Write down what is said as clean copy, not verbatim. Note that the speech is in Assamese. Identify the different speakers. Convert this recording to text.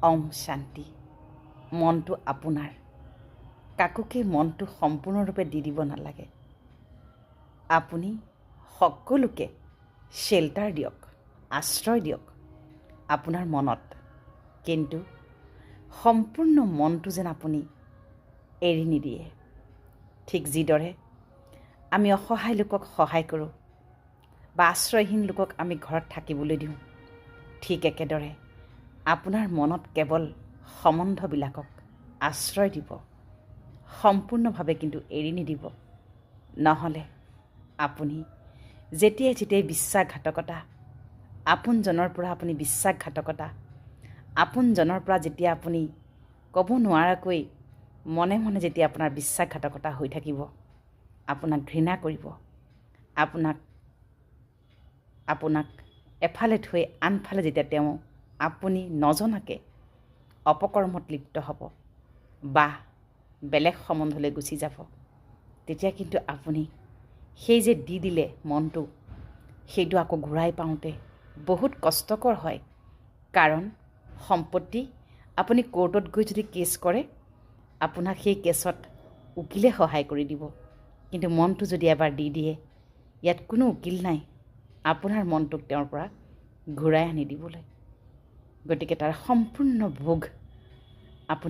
Speaker 1: ওম শান্তি। মনটো আপোনাৰ, কাকোকে মনটো সম্পূৰ্ণৰূপে দি দিব নালাগে। আপুনি সকলোকে শ্বেল্টাৰ দিয়ক, আশ্ৰয় দিয়ক আপোনাৰ মনত, কিন্তু সম্পূৰ্ণ মনটো যেন আপুনি এৰি নিদিয়ে। ঠিক যিদৰে আমি অসহায় লোকক সহায় কৰোঁ বা আশ্ৰয়হীন লোকক আমি ঘৰত থাকিবলৈ দিওঁ, ঠিক একেদৰে আপোনাৰ মনত কেৱল সম্বন্ধবিলাকক আশ্ৰয় দিব, সম্পূৰ্ণভাৱে কিন্তু এৰি নিদিব। নহ'লে আপুনি যেতিয়াই বিশ্বাসঘাতকতা, আপোনজনৰ পৰা আপুনি বিশ্বাসঘাতকতা, আপোনজনৰ পৰা যেতিয়া আপুনি ক'ব নোৱাৰাকৈ মনে মনে যেতিয়া আপোনাৰ বিশ্বাসঘাতকতা হৈ থাকিব, আপোনাক ঘৃণা কৰিব, আপোনাক এফালে থৈ আনফালে যেতিয়া তেওঁ আপুনি নজনাকৈ অপকৰ্মত লিপ্ত হ'ব বা বেলেগ সম্বন্ধলৈ গুচি যাব, তেতিয়া কিন্তু আপুনি সেই যে দি দিলে মনটো, সেইটো আকৌ ঘূৰাই পাওঁতে বহুত কষ্টকৰ হয়। কাৰণ সম্পত্তি আপুনি কোৰ্টত গৈ যদি কেছ কৰে, আপোনাক সেই কেছত উকিলে সহায় কৰি দিব, কিন্তু মনটো যদি এবাৰ দি দিয়ে, ইয়াত কোনো উকিল নাই আপোনাৰ মনটোক তেওঁৰ পৰা ঘূৰাই আনি দিবলৈ। গতিকে তাৰ সম্পূৰ্ণ ভোগ আপুনি